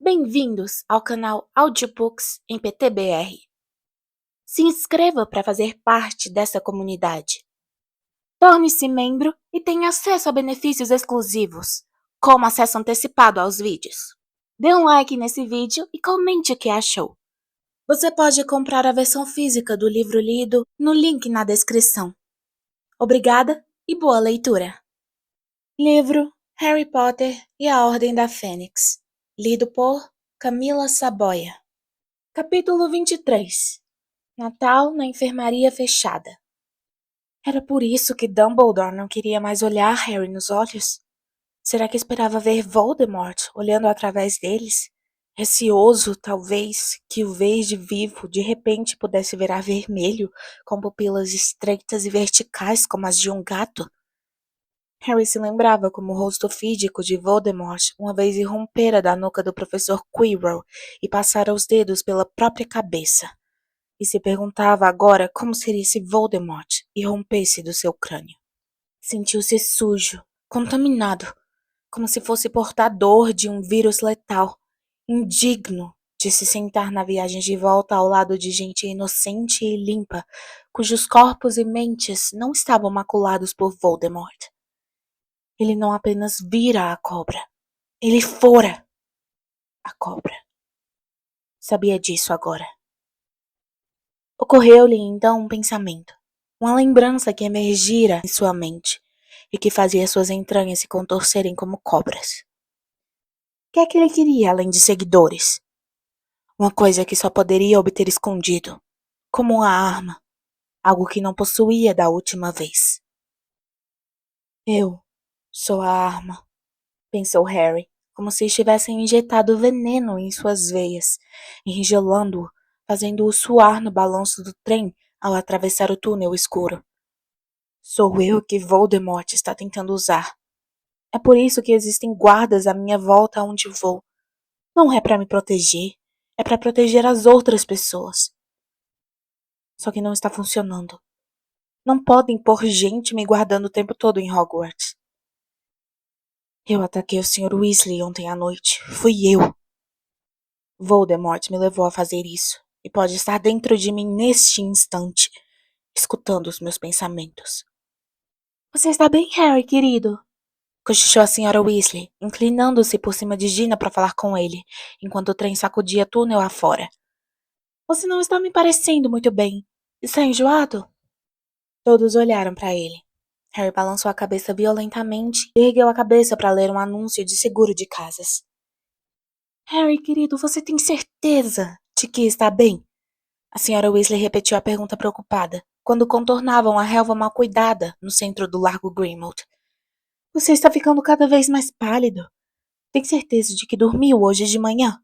Bem-vindos ao canal Audiobooks em PTBR. Se inscreva para fazer parte dessa comunidade. Torne-se membro e tenha acesso a benefícios exclusivos, como acesso antecipado aos vídeos. Dê um like nesse vídeo e comente o que achou. Você pode comprar a versão física do livro lido no link na descrição. Obrigada e boa leitura! Livro Harry Potter e a Ordem da Fênix, lido por Camila Saboia. Capítulo 23. Natal na enfermaria fechada. Era por isso que Dumbledore não queria mais olhar Harry nos olhos? Será que esperava ver Voldemort olhando através deles? Receoso, talvez, que o verde vivo de repente pudesse virar vermelho, com pupilas estreitas e verticais como as de um gato? Harry se lembrava como o rosto fídico de Voldemort uma vez irrompera da nuca do professor Quirrell e passara os dedos pela própria cabeça. E se perguntava agora como seria se Voldemort irrompesse do seu crânio. Sentiu-se sujo, contaminado, como se fosse portador de um vírus letal, indigno de se sentar na viagem de volta ao lado de gente inocente e limpa, cujos corpos e mentes não estavam maculados por Voldemort. Ele não apenas vira a cobra, ele fora a cobra. Sabia disso agora. Ocorreu-lhe então um pensamento, uma lembrança que emergira em sua mente e que fazia suas entranhas se contorcerem como cobras. O que é que ele queria além de seguidores? Uma coisa que só poderia obter escondido, como uma arma, algo que não possuía da última vez. Eu sou a arma, pensou Harry, como se estivessem injetado veneno em suas veias, engelando-o, fazendo-o suar no balanço do trem ao atravessar o túnel escuro. Sou eu que Voldemort está tentando usar. É por isso que existem guardas à minha volta aonde vou. Não é para me proteger, é para proteger as outras pessoas. Só que não está funcionando. Não podem pôr gente me guardando o tempo todo em Hogwarts. Eu ataquei o Sr. Weasley ontem à noite. Fui eu. Voldemort me levou a fazer isso, e pode estar dentro de mim neste instante, escutando os meus pensamentos. Você está bem, Harry, querido? Cochichou a Sra. Weasley, inclinando-se por cima de Gina para falar com ele, enquanto o trem sacudia túnel afora. Você não está me parecendo muito bem. Está enjoado? Todos olharam para ele. Harry balançou a cabeça violentamente e ergueu a cabeça para ler um anúncio de seguro de casas. Harry, querido, você tem certeza de que está bem? A Sra. Weasley repetiu a pergunta preocupada, quando contornavam a relva mal cuidada no centro do Largo Grimmauld. Você está ficando cada vez mais pálido. Tem certeza de que dormiu hoje de manhã?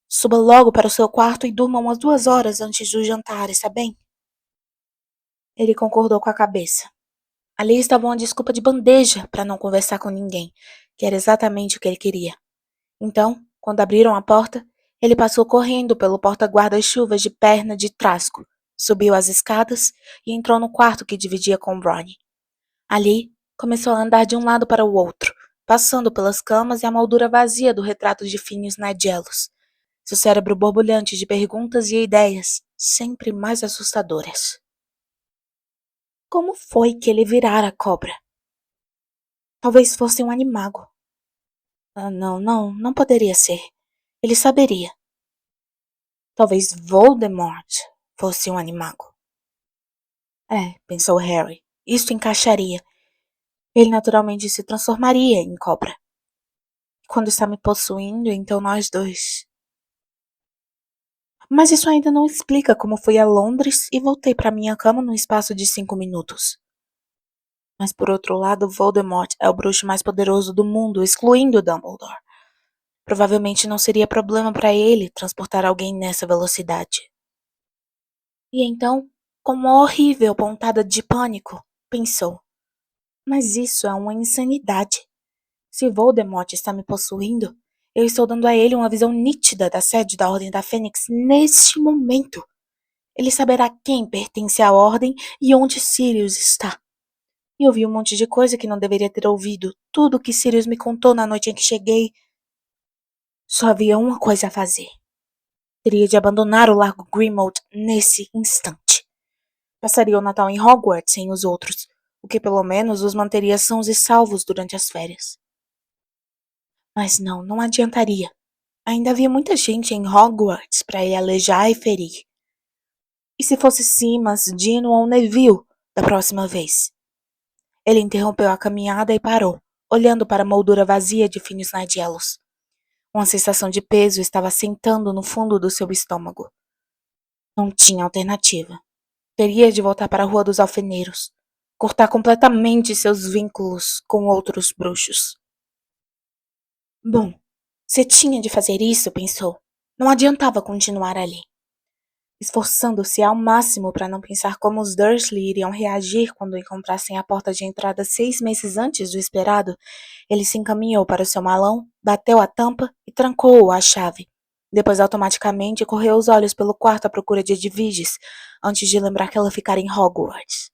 Suba logo para o seu quarto e durma umas 2 horas antes do jantar, está bem? Ele concordou com a cabeça. Ali estava uma desculpa de bandeja para não conversar com ninguém, que era exatamente o que ele queria. Então, quando abriram a porta, ele passou correndo pelo porta-guarda-chuvas de perna de trasco, subiu as escadas e entrou no quarto que dividia com Ron. Ali, começou a andar de um lado para o outro, passando pelas camas e a moldura vazia do retrato de Phineas Nigellus, seu cérebro borbulhante de perguntas e ideias, sempre mais assustadoras. Como foi que ele virara a cobra? Talvez fosse um animago. Não poderia ser. Ele saberia. Talvez Voldemort fosse um animago. Pensou Harry, isso encaixaria. Ele naturalmente se transformaria em cobra. Quando está me possuindo, então nós dois. Mas isso ainda não explica como fui a Londres e voltei para minha cama no espaço de 5 minutos. Mas por outro lado, Voldemort é o bruxo mais poderoso do mundo, excluindo Dumbledore. Provavelmente não seria problema para ele transportar alguém nessa velocidade. E então, com uma horrível pontada de pânico, pensou. Mas isso é uma insanidade. Se Voldemort está me possuindo, eu estou dando a ele uma visão nítida da sede da Ordem da Fênix neste momento. Ele saberá quem pertence à Ordem e onde Sirius está. E ouvi um monte de coisa que não deveria ter ouvido. Tudo o que Sirius me contou na noite em que cheguei. Só havia uma coisa a fazer. Teria de abandonar o Largo Grimmauld nesse instante. Passaria o Natal em Hogwarts sem os outros, o que pelo menos os manteria sãos e salvos durante as férias. Mas não adiantaria. Ainda havia muita gente em Hogwarts para ele alejar e ferir. E se fosse Simas, Dino ou Neville da próxima vez? Ele interrompeu a caminhada e parou, olhando para a moldura vazia de Finis Nigellus. Uma sensação de peso estava sentando no fundo do seu estômago. Não tinha alternativa. Teria de voltar para a Rua dos Alfeneiros, cortar completamente seus vínculos com outros bruxos. Bom, se tinha de fazer isso, pensou, não adiantava continuar ali. Esforçando-se ao máximo para não pensar como os Dursley iriam reagir quando encontrassem a porta de entrada 6 meses antes do esperado, ele se encaminhou para o seu malão, bateu a tampa e trancou-o à chave. Depois automaticamente correu os olhos pelo quarto à procura de Edviges, antes de lembrar que ela ficara em Hogwarts.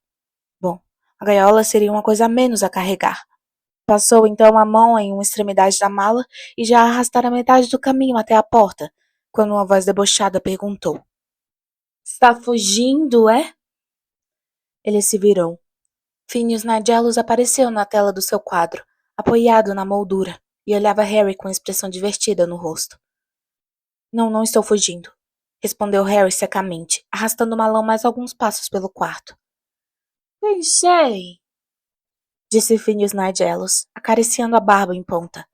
Bom, a gaiola seria uma coisa a menos a carregar. Passou então a mão em uma extremidade da mala e já arrastara metade do caminho até a porta, quando uma voz debochada perguntou: Está fugindo, é? Ele se virou. Finis Nigellus apareceu na tela do seu quadro, apoiado na moldura, e olhava Harry com expressão divertida no rosto. Não estou fugindo, respondeu Harry secamente, arrastando o malão mais alguns passos pelo quarto. Pensei, disse Finis Nigellus, acariciando a barba em ponta,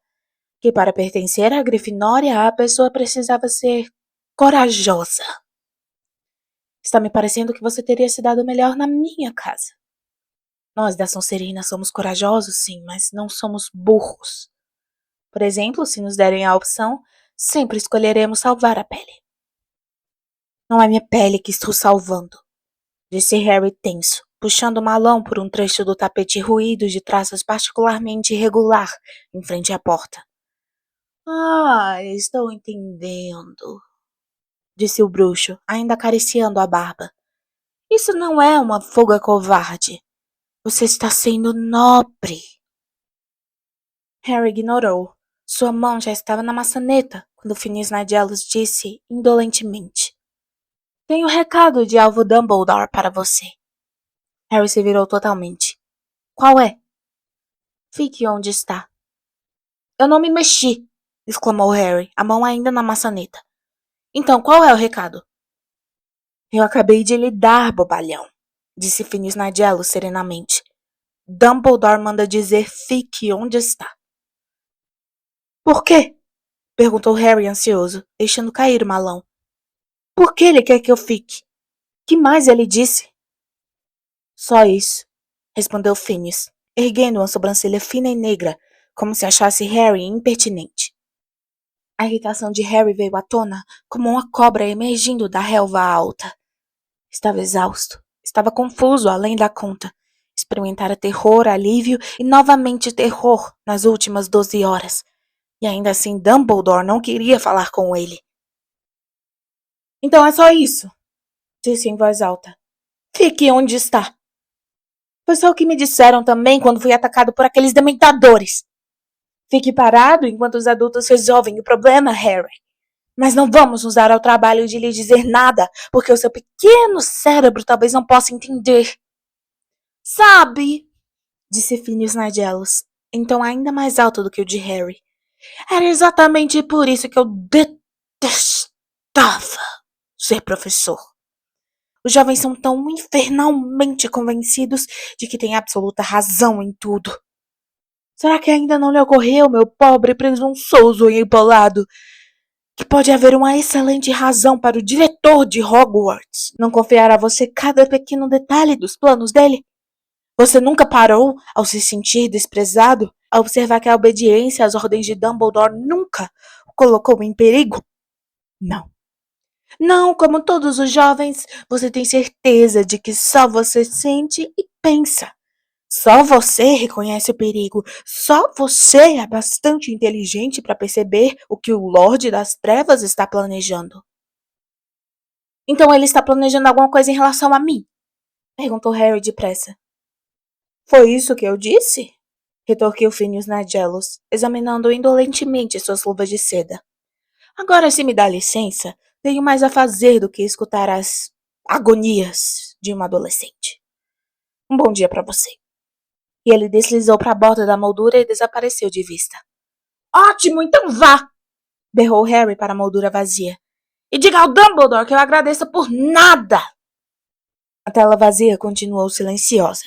que para pertencer à Grifinória a pessoa precisava ser corajosa. Está me parecendo que você teria se dado melhor na minha casa. Nós da Sonserina somos corajosos, sim, mas não somos burros. Por exemplo, se nos derem a opção, sempre escolheremos salvar a pele. Não é minha pele que estou salvando, disse Harry tenso, puxando o malão por um trecho do tapete ruído de traços particularmente irregular em frente à porta. Estou entendendo, disse o bruxo, ainda acariciando a barba. Isso não é uma fuga covarde. Você está sendo nobre. Harry ignorou. Sua mão já estava na maçaneta quando Finis Nigellus disse indolentemente: Tenho um recado de Alvo Dumbledore para você. Harry se virou totalmente. Qual é? Fique onde está. Eu não me mexi, exclamou Harry, a mão ainda na maçaneta. Então, qual é o recado? Eu acabei de lhe dar, bobalhão, disse Finis Nigellus serenamente. Dumbledore manda dizer fique onde está. Por quê? Perguntou Harry ansioso, deixando cair o malão. Por que ele quer que eu fique? Que mais ele disse? Só isso, respondeu Phineas, erguendo uma sobrancelha fina e negra, como se achasse Harry impertinente. A irritação de Harry veio à tona como uma cobra emergindo da relva alta. Estava exausto, estava confuso além da conta. Experimentara terror, alívio e novamente terror nas últimas 12 horas. E ainda assim Dumbledore não queria falar com ele. Então é só isso, disse em voz alta. Fique onde está. Foi só o que me disseram também quando fui atacado por aqueles dementadores. Fique parado enquanto os adultos resolvem o problema, Harry. Mas não vamos nos dar ao trabalho de lhe dizer nada, porque o seu pequeno cérebro talvez não possa entender. Sabe, disse Phineas Nigellus, em tom ainda mais alto do que o de Harry. Era exatamente por isso que eu detestava ser professor. Os jovens são tão infernalmente convencidos de que têm absoluta razão em tudo. Será que ainda não lhe ocorreu, meu pobre presunçoso e empolado, que pode haver uma excelente razão para o diretor de Hogwarts não confiar a você cada pequeno detalhe dos planos dele? Você nunca parou, ao se sentir desprezado, a observar que a obediência às ordens de Dumbledore nunca o colocou em perigo? Não. Não, como todos os jovens, você tem certeza de que só você sente e pensa. Só você reconhece o perigo. Só você é bastante inteligente para perceber o que o Lorde das Trevas está planejando. Então ele está planejando alguma coisa em relação a mim? Perguntou Harry depressa. Foi isso que eu disse? Retorquiu Phineas Nigellus, examinando indolentemente suas luvas de seda. Agora, se me dá licença, tenho mais a fazer do que escutar as agonias de uma adolescente. Um bom dia para você. E ele deslizou para a borda da moldura e desapareceu de vista. Ótimo, então vá! Berrou Harry para a moldura vazia. E diga ao Dumbledore que eu agradeço por nada! A tela vazia continuou silenciosa.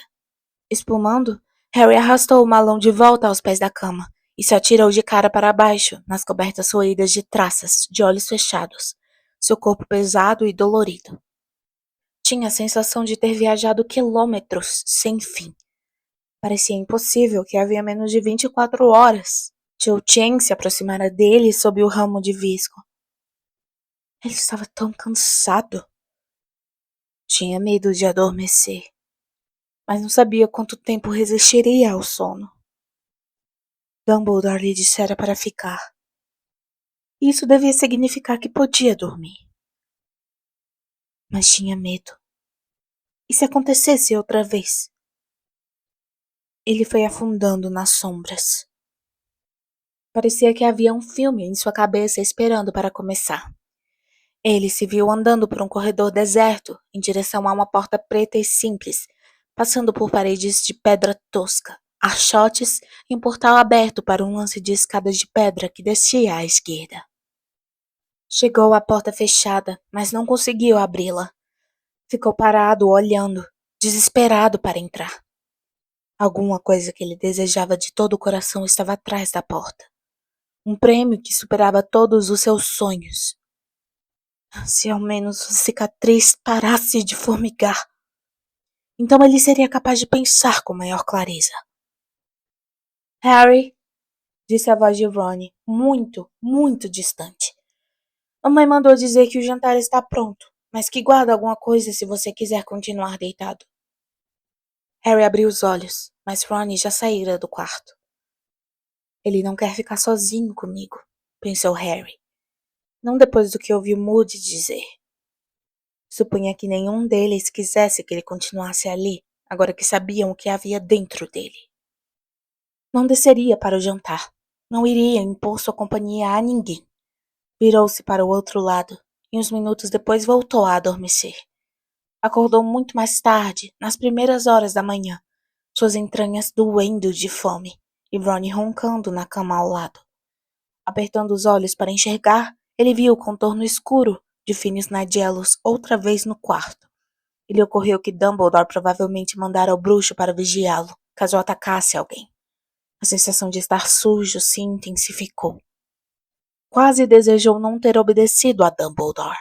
Espumando, Harry arrastou o malão de volta aos pés da cama e se atirou de cara para baixo, nas cobertas roídas de traças, de olhos fechados, seu corpo pesado e dolorido. Tinha a sensação de ter viajado quilômetros sem fim. Parecia impossível que havia menos de 24 horas. Tio Chen se aproximara dele sob o ramo de visco. Ele estava tão cansado. Tinha medo de adormecer, mas não sabia quanto tempo resistiria ao sono. Dumbledore lhe dissera para ficar. Isso devia significar que podia dormir. Mas tinha medo. E se acontecesse outra vez? Ele foi afundando nas sombras. Parecia que havia um filme em sua cabeça esperando para começar. Ele se viu andando por um corredor deserto, em direção a uma porta preta e simples, passando por paredes de pedra tosca, archotes e um portal aberto para um lance de escadas de pedra que descia à esquerda. Chegou à porta fechada, mas não conseguiu abri-la. Ficou parado, olhando, desesperado para entrar. Alguma coisa que ele desejava de todo o coração estava atrás da porta. Um prêmio que superava todos os seus sonhos. Se ao menos a cicatriz parasse de formigar, então ele seria capaz de pensar com maior clareza. Harry, disse a voz de Ron, muito, muito distante. Mamãe mandou dizer que o jantar está pronto, mas que guarda alguma coisa se você quiser continuar deitado. Harry abriu os olhos, mas Ron já saíra do quarto. Ele não quer ficar sozinho comigo, pensou Harry. Não depois do que ouviu Moody dizer. Supunha que nenhum deles quisesse que ele continuasse ali, agora que sabiam o que havia dentro dele. Não desceria para o jantar. Não iria impor sua companhia a ninguém. Virou-se para o outro lado, e uns minutos depois voltou a adormecer. Acordou muito mais tarde, nas primeiras horas da manhã, suas entranhas doendo de fome, e Ron roncando na cama ao lado. Apertando os olhos para enxergar, ele viu o contorno escuro de Finis Nigellus outra vez no quarto. Lhe ocorreu que Dumbledore provavelmente mandara o bruxo para vigiá-lo, caso atacasse alguém. A sensação de estar sujo se intensificou. Quase desejou não ter obedecido a Dumbledore.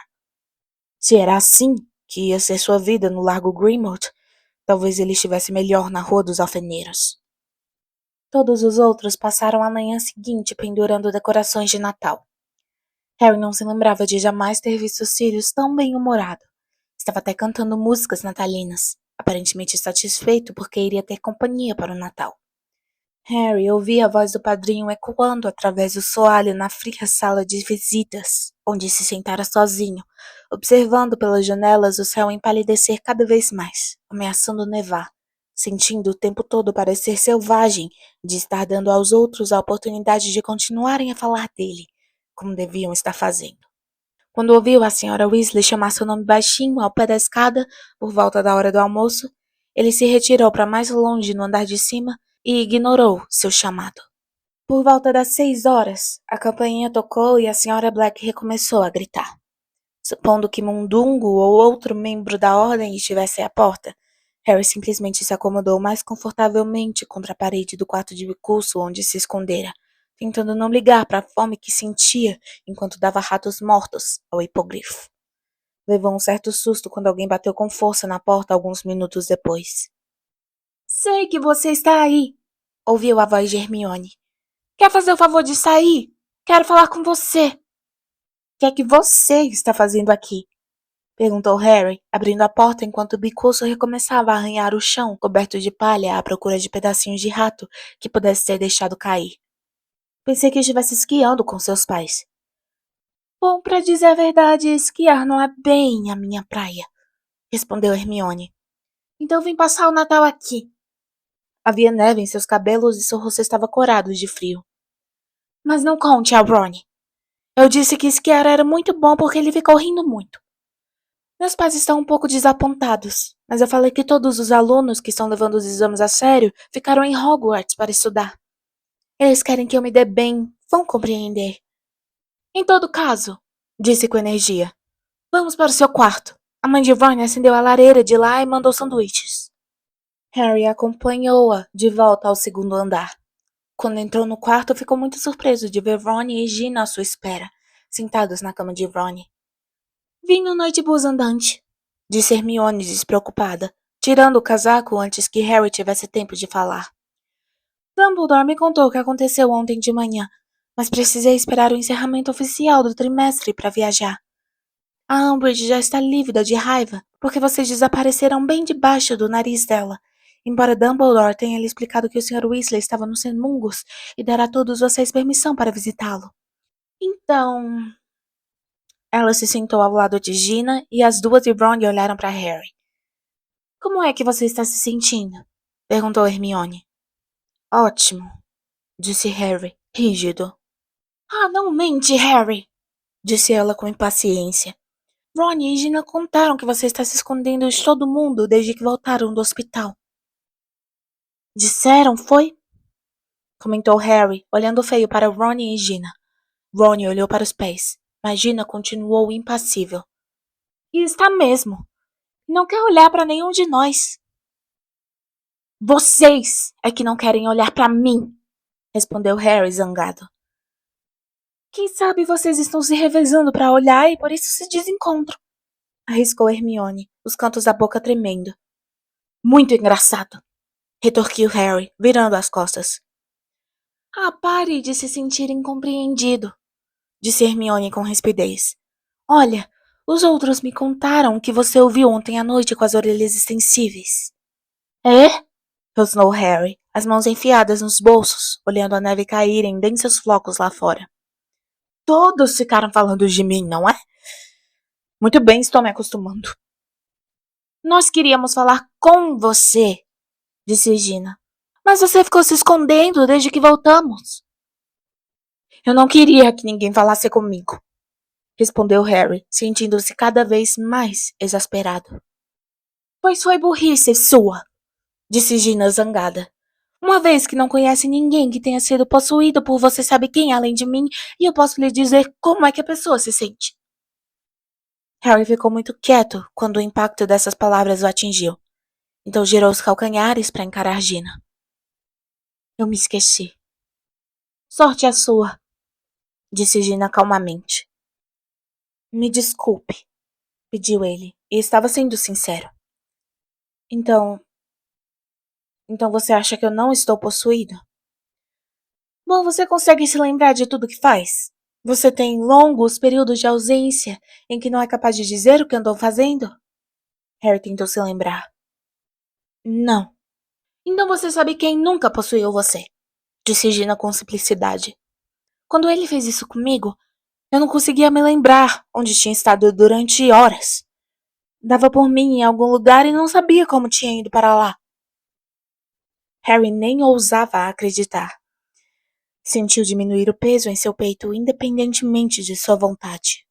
Se era assim que ia ser sua vida no Largo Grimmauld, talvez ele estivesse melhor na Rua dos Alfeneiros. Todos os outros passaram a manhã seguinte pendurando decorações de Natal. Harry não se lembrava de jamais ter visto Sirius tão bem-humorado. Estava até cantando músicas natalinas, aparentemente satisfeito porque iria ter companhia para o Natal. Harry ouvia a voz do padrinho ecoando através do soalho na fria sala de visitas, onde se sentara sozinho, observando pelas janelas o céu empalidecer cada vez mais, ameaçando nevar, sentindo o tempo todo parecer selvagem de estar dando aos outros a oportunidade de continuarem a falar dele, como deviam estar fazendo. Quando ouviu a senhora Weasley chamar seu nome baixinho ao pé da escada, por volta da hora do almoço, ele se retirou para mais longe no andar de cima e ignorou seu chamado. Por volta das 6 horas, a campainha tocou e a senhora Black recomeçou a gritar. Supondo que Mundungo ou outro membro da ordem estivesse à porta, Harry simplesmente se acomodou mais confortavelmente contra a parede do quarto de bicurso onde se escondera, tentando não ligar para a fome que sentia enquanto dava ratos mortos ao hipogrifo. Levou um certo susto quando alguém bateu com força na porta alguns minutos depois. Sei que você está aí, ouviu a voz de Hermione. Quer fazer o favor de sair? Quero falar com você. O que é que você está fazendo aqui? Perguntou Harry, abrindo a porta enquanto o bicurso recomeçava a arranhar o chão, coberto de palha à procura de pedacinhos de rato que pudesse ter deixado cair. Pensei que estivesse esquiando com seus pais. Bom, para dizer a verdade, esquiar não é bem a minha praia, respondeu Hermione. Então vim passar o Natal aqui. Havia neve em seus cabelos e seu rosto estava corado de frio. Mas não conte a Ron. Eu disse que esquiar era muito bom porque ele ficou rindo muito. Meus pais estão um pouco desapontados, mas eu falei que todos os alunos que estão levando os exames a sério ficaram em Hogwarts para estudar. Eles querem que eu me dê bem, vão compreender. Em todo caso, disse com energia, vamos para o seu quarto. A mãe de Ron acendeu a lareira de lá e mandou sanduíches. Harry acompanhou-a de volta ao segundo andar. Quando entrou no quarto, ficou muito surpreso de ver Ron e Gina à sua espera, sentados na cama de Ron. Vim no Noitebus andante, disse Hermione despreocupada, tirando o casaco antes que Harry tivesse tempo de falar. Dumbledore me contou o que aconteceu ontem de manhã, mas precisei esperar o encerramento oficial do trimestre para viajar. A Umbridge já está lívida de raiva, porque vocês desapareceram bem debaixo do nariz dela. Embora Dumbledore tenha lhe explicado que o Sr. Weasley estava nos Semungos e dará a todos vocês permissão para visitá-lo. Então... Ela se sentou ao lado de Gina e as duas e Ron olharam para Harry. Como é que você está se sentindo? Perguntou Hermione. Ótimo, disse Harry, rígido. Ah, não mente, Harry, disse ela com impaciência. Ron e Gina contaram que você está se escondendo de todo mundo desde que voltaram do hospital. Disseram, foi? Comentou Harry, olhando feio para Ron e Gina. Ron olhou para os pés, mas Gina continuou impassível. E está mesmo. Não quer olhar para nenhum de nós. Vocês é que não querem olhar para mim, respondeu Harry zangado. Quem sabe vocês estão se revezando para olhar e por isso se desencontram, arriscou Hermione, os cantos da boca tremendo. Muito engraçado, retorquiu Harry, virando as costas. Ah, pare de se sentir incompreendido, disse Hermione com rispidez. Olha, os outros me contaram que você ouviu ontem à noite com as orelhas extensíveis. É? Rosnou Harry, as mãos enfiadas nos bolsos, olhando a neve cair em densos flocos lá fora. Todos ficaram falando de mim, não é? Muito bem, estou me acostumando. Nós queríamos falar com você, disse Gina. Mas você ficou se escondendo desde que voltamos. Eu não queria que ninguém falasse comigo, respondeu Harry, sentindo-se cada vez mais exasperado. Pois foi burrice sua, disse Gina zangada. Uma vez que não conhece ninguém que tenha sido possuído por você sabe quem além de mim, e eu posso lhe dizer como é que a pessoa se sente. Harry ficou muito quieto quando o impacto dessas palavras o atingiu. Então girou os calcanhares para encarar Gina. Eu me esqueci. Sorte a sua, disse Gina calmamente. Me desculpe, pediu ele, e estava sendo sincero. Então você acha que eu não estou possuído? Bom, você consegue se lembrar de tudo que faz? Você tem longos períodos de ausência em que não é capaz de dizer o que andou fazendo? Harry tentou se lembrar. Não. Então você sabe quem nunca possuiu você, disse Gina com simplicidade. Quando ele fez isso comigo, eu não conseguia me lembrar onde tinha estado durante horas. Dava por mim em algum lugar e não sabia como tinha ido para lá. Harry nem ousava acreditar. Sentiu diminuir o peso em seu peito independentemente de sua vontade.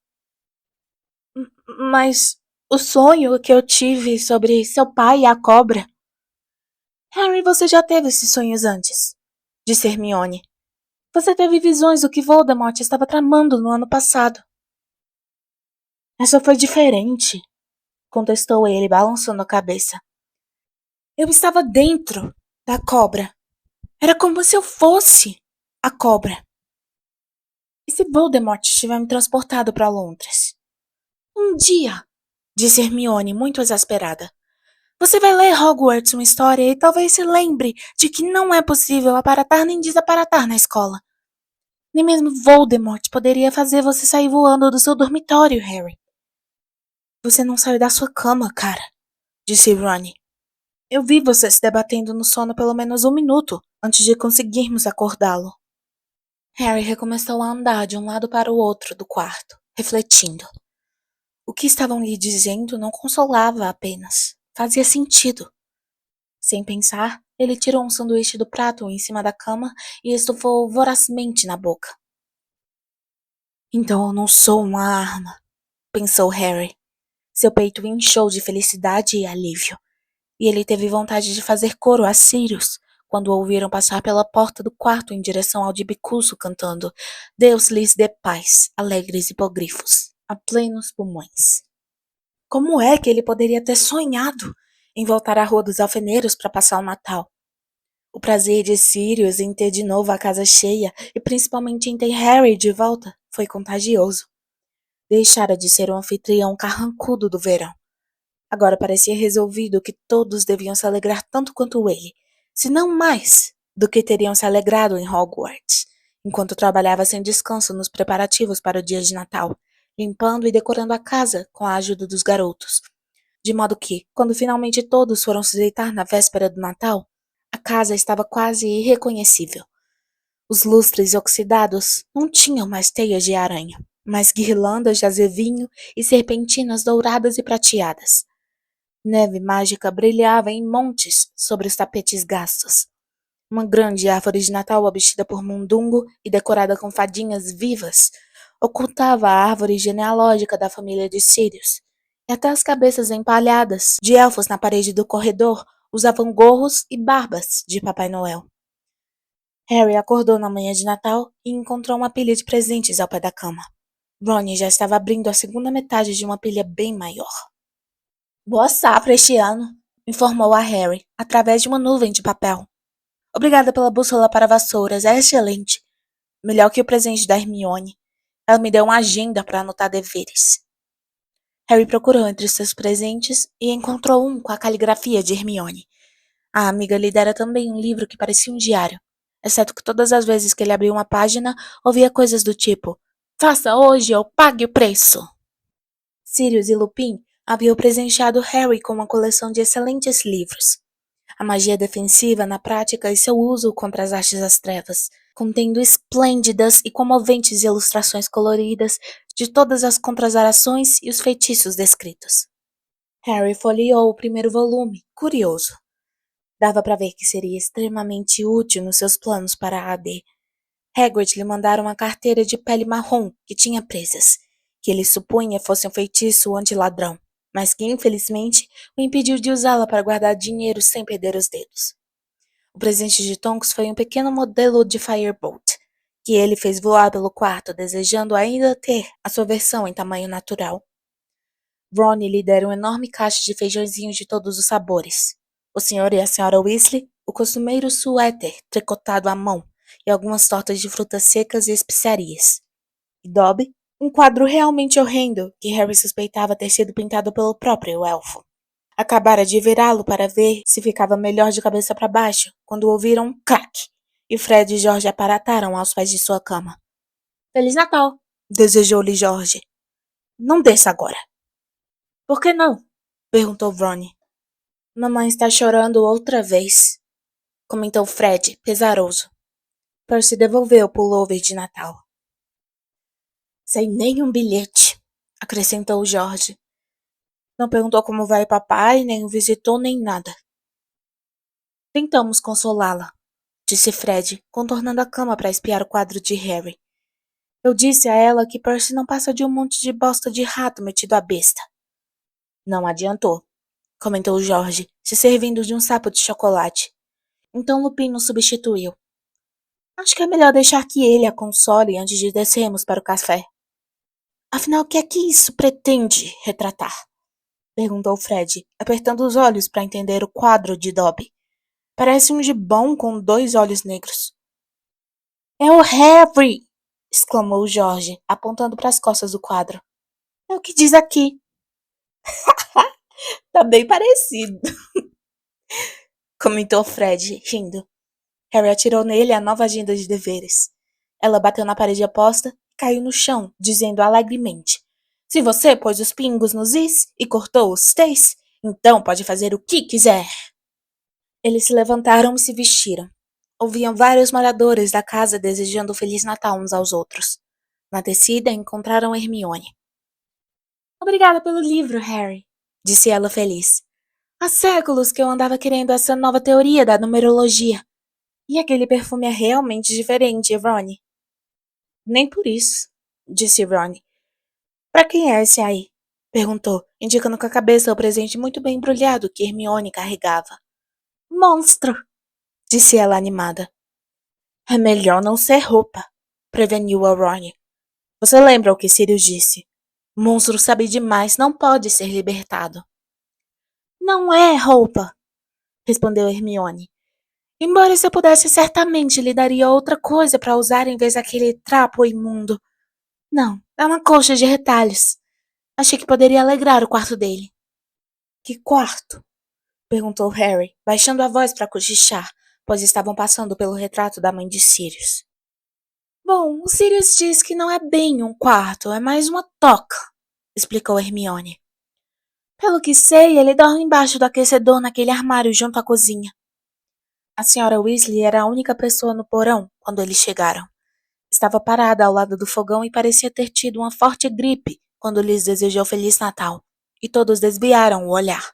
Mas o sonho que eu tive sobre seu pai e a cobra... Harry, você já teve esses sonhos antes, disse Hermione. Você teve visões do que Voldemort estava tramando no ano passado. Essa foi diferente, contestou ele, balançando a cabeça. Eu estava dentro da cobra. Era como se eu fosse a cobra. E se Voldemort tiver me transportado para Londres? Um dia, disse Hermione, muito exasperada. Você vai ler Hogwarts uma história e talvez se lembre de que não é possível aparatar nem desaparatar na escola. Nem mesmo Voldemort poderia fazer você sair voando do seu dormitório, Harry. Você não saiu da sua cama, cara, disse Ron. Eu vi você se debatendo no sono pelo menos 1 minuto antes de conseguirmos acordá-lo. Harry recomeçou a andar de um lado para o outro do quarto, refletindo. O que estavam lhe dizendo não consolava apenas, fazia sentido. Sem pensar, ele tirou um sanduíche do prato em cima da cama e estufou vorazmente na boca. Então eu não sou uma arma, pensou Harry. Seu peito inchou de felicidade e alívio, e ele teve vontade de fazer coro a Sirius quando o ouviram passar pela porta do quarto em direção ao de bicuço cantando Deus lhes dê paz, alegres hipogrifos, a plenos pulmões. Como é que ele poderia ter sonhado em voltar à Rua dos Alfeneiros para passar o Natal? O prazer de Sirius em ter de novo a casa cheia e principalmente em ter Harry de volta foi contagioso. Deixara de ser um anfitrião carrancudo do verão. Agora parecia resolvido que todos deviam se alegrar tanto quanto ele, se não mais do que teriam se alegrado em Hogwarts, enquanto trabalhava sem descanso nos preparativos para o dia de Natal, limpando e decorando a casa com a ajuda dos garotos. De modo que, quando finalmente todos foram se deitar na véspera do Natal, a casa estava quase irreconhecível. Os lustres oxidados não tinham mais teias de aranha, mas guirlandas de azevinho e serpentinas douradas e prateadas. Neve mágica brilhava em montes sobre os tapetes gastos. Uma grande árvore de Natal obtida por Mundungo e decorada com fadinhas vivas ocultava a árvore genealógica da família de Sirius, e até as cabeças empalhadas de elfos na parede do corredor usavam gorros e barbas de Papai Noel. Harry acordou na manhã de Natal e encontrou uma pilha de presentes ao pé da cama. Ron já estava abrindo a segunda metade de uma pilha bem maior. Boa safra este ano, informou a Harry, através de uma nuvem de papel. Obrigada pela bússola para vassouras, é excelente. Melhor que o presente da Hermione. Ela me deu uma agenda para anotar deveres. Harry procurou entre seus presentes e encontrou um com a caligrafia de Hermione. A amiga lhe dera também um livro que parecia um diário, exceto que todas as vezes que ele abria uma página, ouvia coisas do tipo faça hoje ou pague o preço. Sirius e Lupin haviam presenteado Harry com uma coleção de excelentes livros. A magia defensiva na prática e seu uso contra as artes das trevas, contendo esplêndidas e comoventes ilustrações coloridas de todas as contras-arações e os feitiços descritos. Harry folheou o primeiro volume, curioso. Dava para ver que seria extremamente útil nos seus planos para a AD. Hagrid lhe mandara uma carteira de pele marrom que tinha presas, que ele supunha fosse um feitiço anti-ladrão, mas que infelizmente o impediu de usá-la para guardar dinheiro sem perder os dedos. O presente de Tonks foi um pequeno modelo de Firebolt, que ele fez voar pelo quarto, desejando ainda ter a sua versão em tamanho natural. Ron lhe deram um enorme caixa de feijõezinhos de todos os sabores. O senhor e a senhora Weasley, o costumeiro suéter tricotado à mão, e algumas tortas de frutas secas e especiarias. E Dobby, um quadro realmente horrendo que Harry suspeitava ter sido pintado pelo próprio elfo. Acabara de virá-lo para ver se ficava melhor de cabeça para baixo, quando ouviram um crack, e Fred e George aparataram aos pés de sua cama. Feliz Natal! Desejou-lhe George. Não desça agora. Por que não? Perguntou Ron. Mamãe está chorando outra vez, comentou Fred, pesaroso. Percy devolveu o pullover de Natal. Sem nenhum bilhete, acrescentou George. Não perguntou como vai papai, nem o visitou, nem nada. Tentamos consolá-la, disse Fred, contornando a cama para espiar o quadro de Harry. Eu disse a ela que Percy não passa de um monte de bosta de rato metido à besta. Não adiantou, comentou George, se servindo de um sapo de chocolate. Então Lupin nos substituiu. Acho que é melhor deixar que ele a console antes de descermos para o café. Afinal, o que é que isso pretende retratar? Perguntou Fred, apertando os olhos para entender o quadro de Dobby. Parece um gibão com 2 olhos negros. É o Harry! Exclamou George, apontando para as costas do quadro. É o que diz aqui. Tá bem parecido, comentou Fred, rindo. Harry atirou nele a nova agenda de deveres. Ela bateu na parede oposta e caiu no chão, dizendo alegremente. Se você pôs os pingos nos is e cortou os t's, então pode fazer o que quiser. Eles se levantaram e se vestiram. Ouviam vários moradores da casa desejando Feliz Natal uns aos outros. Na descida, encontraram Hermione. Obrigada pelo livro, Harry, disse ela feliz. Há séculos que eu andava querendo essa nova teoria da numerologia. E aquele perfume é realmente diferente, Ron. Nem por isso, disse Ron. Pra quem é esse aí? Perguntou, indicando com a cabeça o presente muito bem embrulhado que Hermione carregava. Monstro! Disse ela animada. É melhor não ser roupa, preveniu a Ron. Você lembra o que Sirius disse? Monstro sabe demais, não pode ser libertado. Não é roupa, respondeu Hermione. Embora se eu pudesse, certamente lhe daria outra coisa para usar em vez daquele trapo imundo. Não, é uma colcha de retalhos. Achei que poderia alegrar o quarto dele. Que quarto? Perguntou Harry, baixando a voz para cochichar, pois estavam passando pelo retrato da mãe de Sirius. Bom, o Sirius diz que não é bem um quarto, é mais uma toca, explicou Hermione. Pelo que sei, ele dorme embaixo do aquecedor naquele armário junto à cozinha. A senhora Weasley era a única pessoa no porão quando eles chegaram. Estava parada ao lado do fogão e parecia ter tido uma forte gripe quando lhes desejou Feliz Natal, e todos desviaram o olhar.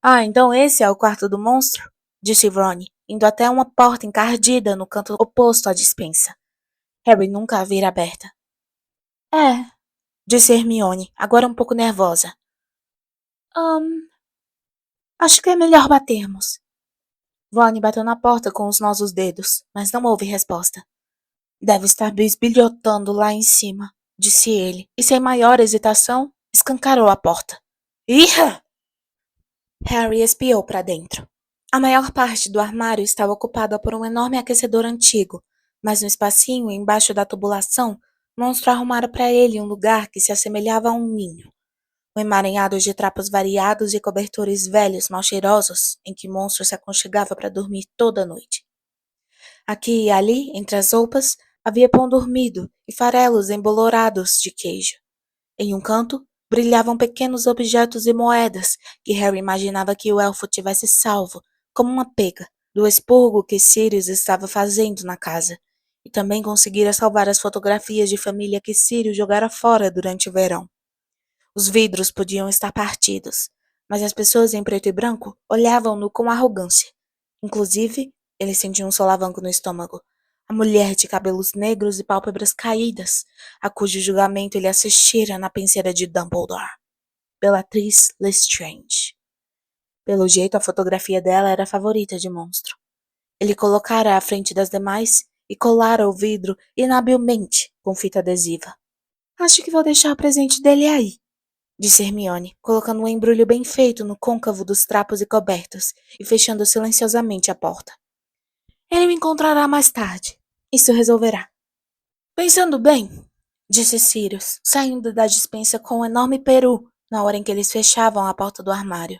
Ah, então esse é o quarto do monstro? Disse Ron, indo até uma porta encardida no canto oposto à despensa. Harry nunca a vira aberta. É, disse Hermione, agora um pouco nervosa. Acho que é melhor batermos. Ron bateu na porta com os nós dos dedos, mas não houve resposta. Deve estar bisbilhotando lá em cima, disse ele, e sem maior hesitação, escancarou a porta. Iha! Harry espiou para dentro. A maior parte do armário estava ocupada por um enorme aquecedor antigo, mas no espacinho embaixo da tubulação, o monstro arrumara para ele um lugar que se assemelhava a um ninho. Um emaranhado de trapos variados e cobertores velhos mal cheirosos, em que o monstro se aconchegava para dormir toda noite. Aqui e ali, entre as roupas, havia pão dormido e farelos embolorados de queijo. Em um canto, brilhavam pequenos objetos e moedas que Harry imaginava que o elfo tivesse salvo, como uma pega, do expurgo que Sirius estava fazendo na casa, e também conseguira salvar as fotografias de família que Sirius jogara fora durante o verão. Os vidros podiam estar partidos, mas as pessoas em preto e branco olhavam-no com arrogância. Inclusive, ele sentia um solavanco no estômago. A mulher de cabelos negros e pálpebras caídas, a cujo julgamento ele assistira na penseira de Dumbledore. Bellatrix Lestrange. Pelo jeito, a fotografia dela era a favorita de Monstro. Ele colocara à frente das demais e colara o vidro inabilmente com fita adesiva. Acho que vou deixar o presente dele aí, disse Hermione, colocando um embrulho bem feito no côncavo dos trapos e cobertos e fechando silenciosamente a porta. Ele me encontrará mais tarde. Isso resolverá. Pensando bem, disse Sirius, saindo da despensa com um enorme peru na hora em que eles fechavam a porta do armário.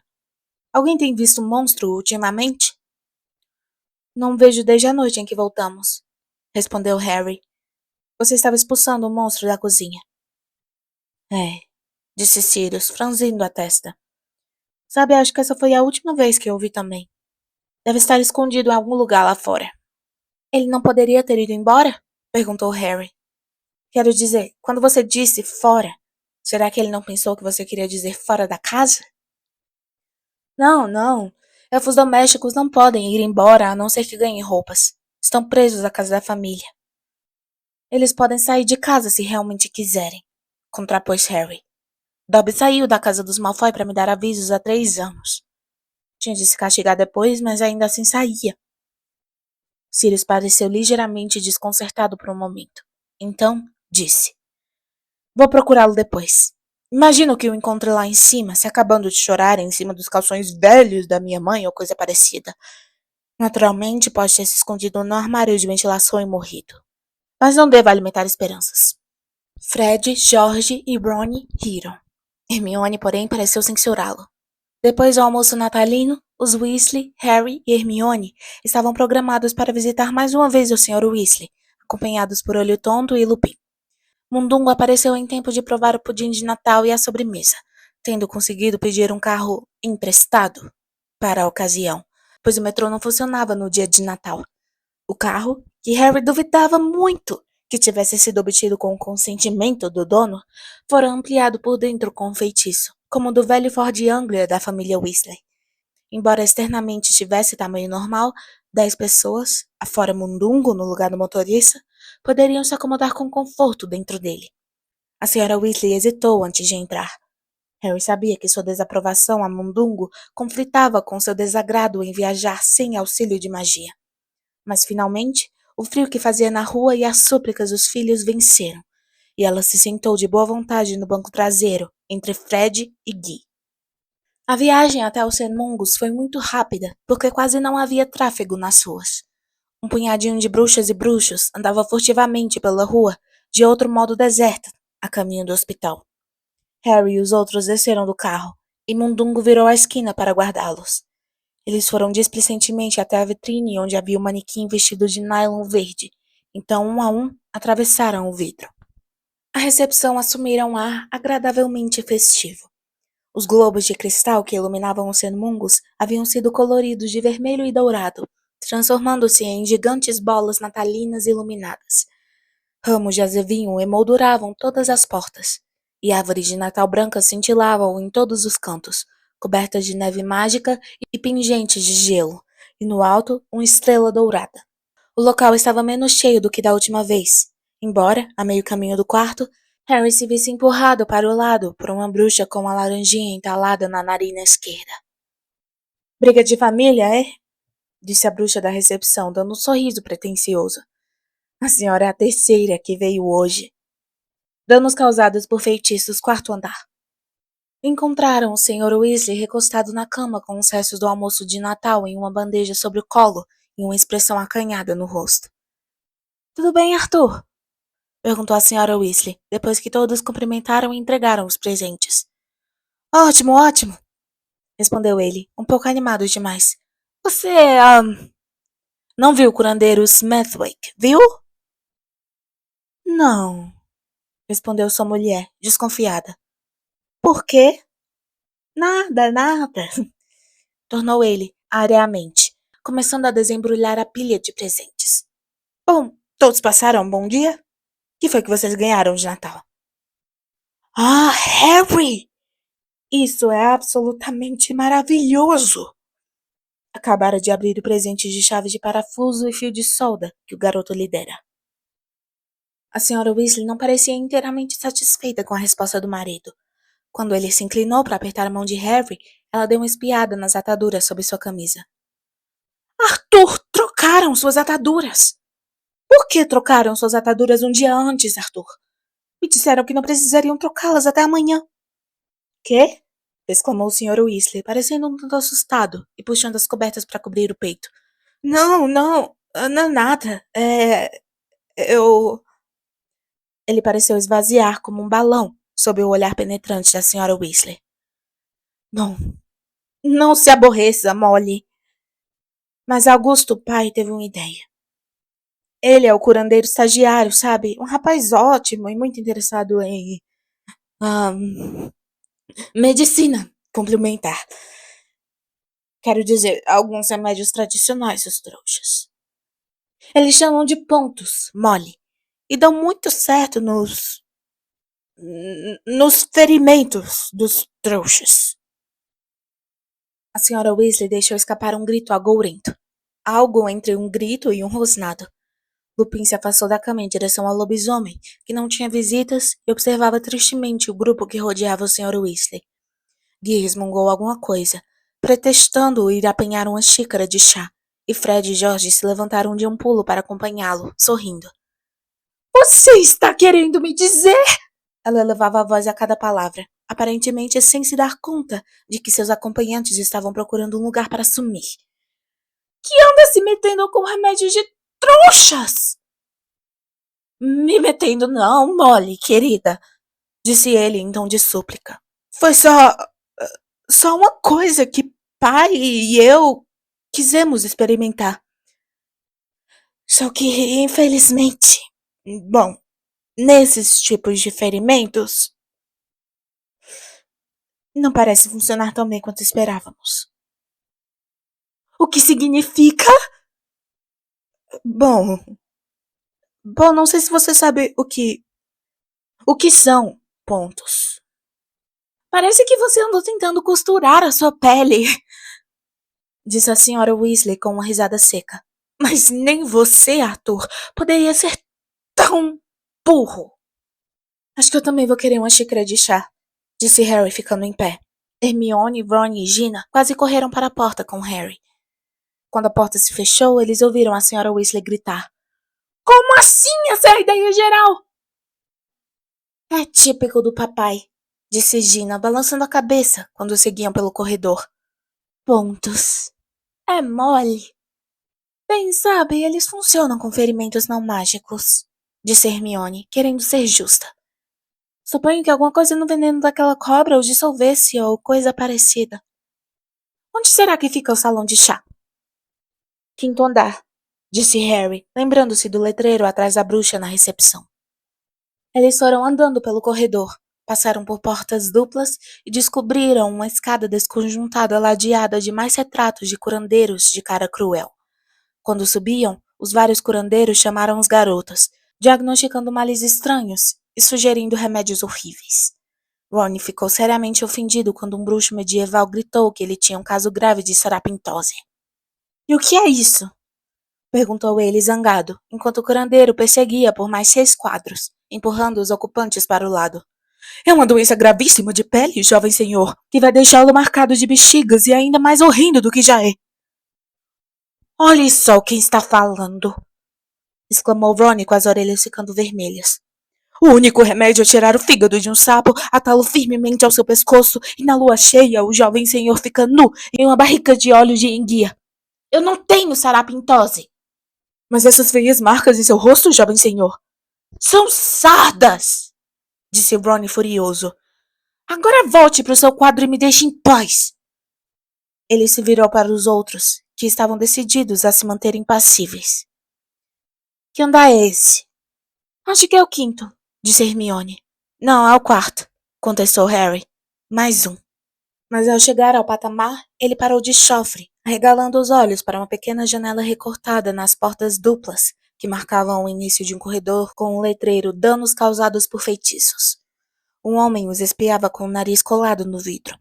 Alguém tem visto um monstro ultimamente? Não vejo desde a noite em que voltamos, respondeu Harry. Você estava expulsando o monstro da cozinha. É, disse Sirius, franzindo a testa. Sabe, acho que essa foi a última vez que eu o vi também. Deve estar escondido em algum lugar lá fora. Ele não poderia ter ido embora? Perguntou Harry. Quero dizer, quando você disse fora, será que ele não pensou que você queria dizer fora da casa? Não, não. Elfos domésticos não podem ir embora a não ser que ganhem roupas. Estão presos à casa da família. Eles podem sair de casa se realmente quiserem, contrapôs Harry. Dobby saiu da casa dos Malfoy para me dar avisos há 3 anos. Tinha de se castigar depois, mas ainda assim saía. Sirius pareceu ligeiramente desconcertado por um momento. Então, disse. Vou procurá-lo depois. Imagino que o encontre lá em cima, se acabando de chorar em cima dos calções velhos da minha mãe ou coisa parecida. Naturalmente, pode ter se escondido no armário de ventilação e morrido. Mas não devo alimentar esperanças. Fred, George e Ron riram. Hermione, porém, pareceu censurá-lo. Depois do almoço natalino, os Weasley, Harry e Hermione estavam programados para visitar mais uma vez o Sr. Weasley, acompanhados por Olho Tonto e Lupin. Mundungo apareceu em tempo de provar o pudim de Natal e a sobremesa, tendo conseguido pedir um carro emprestado para a ocasião, pois o metrô não funcionava no dia de Natal. O carro, que Harry duvidava muito que tivesse sido obtido com o consentimento do dono, fora ampliado por dentro com um feitiço, como o do velho Ford Anglia da família Weasley. Embora externamente tivesse tamanho normal, 10 pessoas, afora Mundungo no lugar do motorista, poderiam se acomodar com conforto dentro dele. A senhora Weasley hesitou antes de entrar. Harry sabia que sua desaprovação a Mundungo conflitava com seu desagrado em viajar sem auxílio de magia. Mas, finalmente, o frio que fazia na rua e as súplicas dos filhos venceram, e ela se sentou de boa vontade no banco traseiro, entre Fred e Guy. A viagem até os Senmungos foi muito rápida, porque quase não havia tráfego nas ruas. Um punhadinho de bruxas e bruxos andava furtivamente pela rua, de outro modo deserta, a caminho do hospital. Harry e os outros desceram do carro, e Mundungo virou a esquina para guardá-los. Eles foram displicentemente até a vitrine onde havia o manequim vestido de nylon verde, então, um a um, atravessaram o vidro. A recepção assumira um ar agradavelmente festivo. Os globos de cristal que iluminavam os Senmungos haviam sido coloridos de vermelho e dourado, transformando-se em gigantes bolas natalinas iluminadas. Ramos de azevinho emolduravam todas as portas, e árvores de Natal brancas cintilavam em todos os cantos, cobertas de neve mágica e pingentes de gelo, e no alto uma estrela dourada. O local estava menos cheio do que da última vez, embora, a meio caminho do quarto, Harry se visse empurrado para o lado por uma bruxa com uma laranjinha entalada na narina esquerda. Briga de família, é? Disse a bruxa da recepção, dando um sorriso pretensioso. A senhora é a terceira que veio hoje. Danos causados por feitiços, quarto andar. Encontraram o Sr. Weasley recostado na cama com os restos do almoço de Natal em uma bandeja sobre o colo e uma expressão acanhada no rosto. Tudo bem, Arthur? Perguntou a Sra. Weasley, depois que todos cumprimentaram e entregaram os presentes. Ótimo, ótimo, respondeu ele, um pouco animado demais. Você, não viu o curandeiro Smethwick, viu? Não, respondeu sua mulher, desconfiada. Por quê? Nada, nada, tornou ele, areamente, começando a desembrulhar a pilha de presentes. Bom, todos passaram um bom dia? O que foi que vocês ganharam de Natal? Ah, Harry! Isso é absolutamente maravilhoso! Acabara de abrir o presente de chave de parafuso e fio de solda que o garoto lhe dera. A senhora Weasley não parecia inteiramente satisfeita com a resposta do marido. Quando ele se inclinou para apertar a mão de Harry, ela deu uma espiada nas ataduras sob sua camisa. Arthur, trocaram suas ataduras! Por que trocaram suas ataduras um dia antes, Arthur? Me disseram que não precisariam trocá-las até amanhã. Quê? Exclamou o Sr. Weasley, parecendo um tanto assustado e puxando as cobertas para cobrir o peito. Não, nada. Eu... Ele pareceu esvaziar como um balão sob o olhar penetrante da Sra. Weasley. Bom, não se aborreça, Molly. Mas Augusto, o pai, teve uma ideia. Ele é o curandeiro estagiário, sabe? Um rapaz ótimo e muito interessado em... medicina complementar. Quero dizer, alguns remédios tradicionais, os trouxas. Eles chamam de pontos, Molly, e dão muito certo nos ferimentos dos trouxas. A Sra. Weasley deixou escapar um grito agourento. Algo entre um grito e um rosnado. Lupin se afastou da cama em direção ao lobisomem, que não tinha visitas, e observava tristemente o grupo que rodeava o Sr. Weasley. Guy resmungou alguma coisa, pretextando ir apanhar uma xícara de chá, e Fred e George se levantaram de um pulo para acompanhá-lo, sorrindo. Você está querendo me dizer? Ela elevava a voz a cada palavra, aparentemente sem se dar conta de que seus acompanhantes estavam procurando um lugar para sumir. Que anda se metendo com remédios de trouxas? Me metendo não, Molly, querida, disse ele em tom de súplica. Foi só uma coisa que pai e eu quisemos experimentar. Só que, infelizmente, bom, nesses tipos de ferimentos, não parece funcionar tão bem quanto esperávamos. O que significa? Bom, não sei se você sabe o que são pontos. Parece que você andou tentando costurar a sua pele, disse a Sra. Weasley com uma risada seca. Mas nem você, Arthur, poderia ser tão burro. Acho que eu também vou querer uma xícara de chá, disse Harry ficando em pé. Hermione, Ron e Gina quase correram para a porta com Harry. Quando a porta se fechou, eles ouviram a senhora Weasley gritar. Como assim essa é a ideia geral? É típico do papai, disse Gina, balançando a cabeça quando seguiam pelo corredor. Pontos. É mole. Bem, sabe, eles funcionam com ferimentos não mágicos, disse Hermione, querendo ser justa. Suponho que alguma coisa no veneno daquela cobra o dissolvesse ou coisa parecida. Onde será que fica o salão de chá? Quinto andar, disse Harry, lembrando-se do letreiro atrás da bruxa na recepção. Eles foram andando pelo corredor, passaram por portas duplas e descobriram uma escada desconjuntada ladeada de mais retratos de curandeiros de cara cruel. Quando subiam, os vários curandeiros chamaram os garotos, diagnosticando males estranhos e sugerindo remédios horríveis. Ron ficou seriamente ofendido quando um bruxo medieval gritou que ele tinha um caso grave de sarapintose. E o que é isso? Perguntou ele zangado, enquanto o curandeiro perseguia por mais 6 quadros, empurrando os ocupantes para o lado. É uma doença gravíssima de pele, jovem senhor, que vai deixá-lo marcado de bexigas e ainda mais horrendo do que já é. Olhe só quem está falando, exclamou Ron com as orelhas ficando vermelhas. O único remédio é tirar o fígado de um sapo, atá-lo firmemente ao seu pescoço e na lua cheia o jovem senhor fica nu em uma barrica de óleo de enguia. Eu não tenho sarapintose. Mas essas feias marcas em seu rosto, jovem senhor? São sardas! Disse Ron furioso. Agora volte para o seu quadro e me deixe em paz. Ele se virou para os outros, que estavam decididos a se manterem impassíveis. Que andar é esse? Acho que é o quinto, disse Hermione. Não, é o quarto, contestou Harry. Mais um. Mas ao chegar ao patamar, ele parou de chofre, arregalando os olhos para uma pequena janela recortada nas portas duplas, que marcavam o início de um corredor com um letreiro Danos causados por feitiços. Um homem os espiava com o nariz colado no vidro.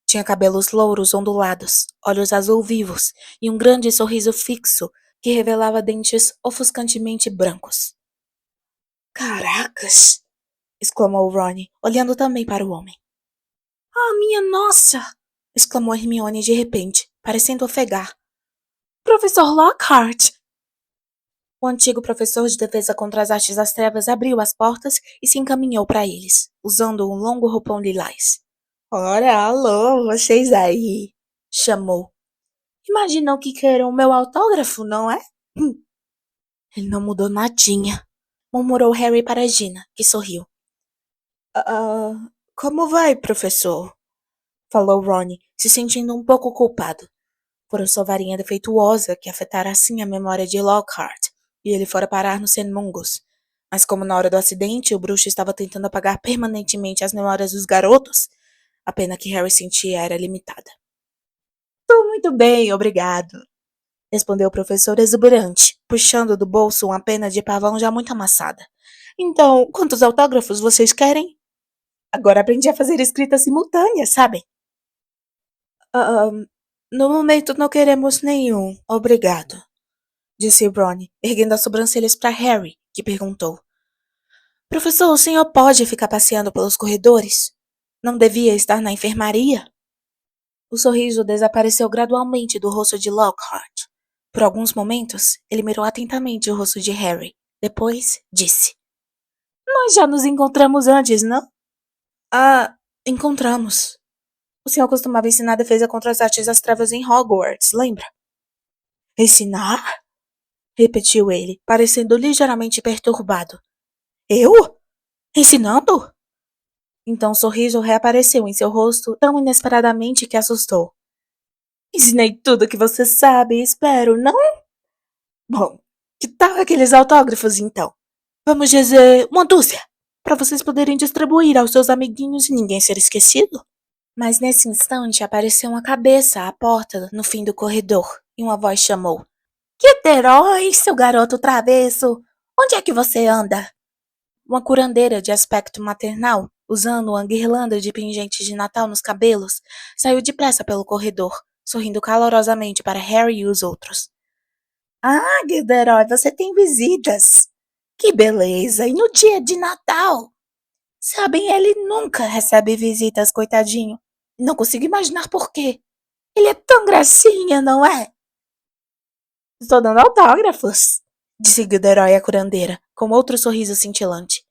Tinha cabelos louros ondulados, olhos azul vivos e um grande sorriso fixo que revelava dentes ofuscantemente brancos. Caracas! Exclamou Ron, olhando também para o homem. Ah, minha nossa! Exclamou Hermione de repente, parecendo ofegar. Professor Lockhart! O antigo professor de defesa contra as artes das trevas abriu as portas e se encaminhou para eles, usando um longo roupão lilás. Ora, alô, vocês aí! Chamou. Imaginam que queiram o meu autógrafo, não é? Ele não mudou nadinha, murmurou Harry para Gina, que sorriu. Como vai, professor? Falou Ron, se sentindo um pouco culpado. Por sua varinha defeituosa que afetara assim a memória de Lockhart, e ele fora parar no St. Mungo's. Mas como na hora do acidente o bruxo estava tentando apagar permanentemente as memórias dos garotos, a pena que Harry sentia era limitada. Estou muito bem, obrigado, respondeu o professor exuberante, puxando do bolso uma pena de pavão já muito amassada. Então, quantos autógrafos vocês querem? Agora aprendi a fazer escrita simultânea, sabem? No momento não queremos nenhum, obrigado, disse Ron, erguendo as sobrancelhas para Harry, que perguntou. Professor, o senhor pode ficar passeando pelos corredores? Não devia estar na enfermaria? O sorriso desapareceu gradualmente do rosto de Lockhart. Por alguns momentos, ele mirou atentamente o rosto de Harry. Depois, disse. Nós já nos encontramos antes, não? Ah, encontramos. O senhor costumava ensinar defesa contra as artes das trevas em Hogwarts, lembra? Ensinar? Repetiu ele, parecendo ligeiramente perturbado. Eu? Ensinando? Então o sorriso reapareceu em seu rosto tão inesperadamente que assustou. Ensinei tudo que você sabe, espero, não? Bom, que tal aqueles autógrafos, então? Vamos dizer, uma dúzia, para vocês poderem distribuir aos seus amiguinhos e ninguém ser esquecido? Mas nesse instante apareceu uma cabeça à porta no fim do corredor e uma voz chamou. Quiterói, seu garoto travesso, onde é que você anda? Uma curandeira de aspecto maternal, usando uma guirlanda de pingentes de Natal nos cabelos, saiu depressa pelo corredor, sorrindo calorosamente para Harry e os outros. Ah, Gilderoy, você tem visitas! Que beleza! E no dia de Natal? Sabem, ele nunca recebe visitas, coitadinho. Não consigo imaginar por quê. Ele é tão gracinha, não é? Estou dando autógrafos, disse Gilderoy a curandeira, com outro sorriso cintilante.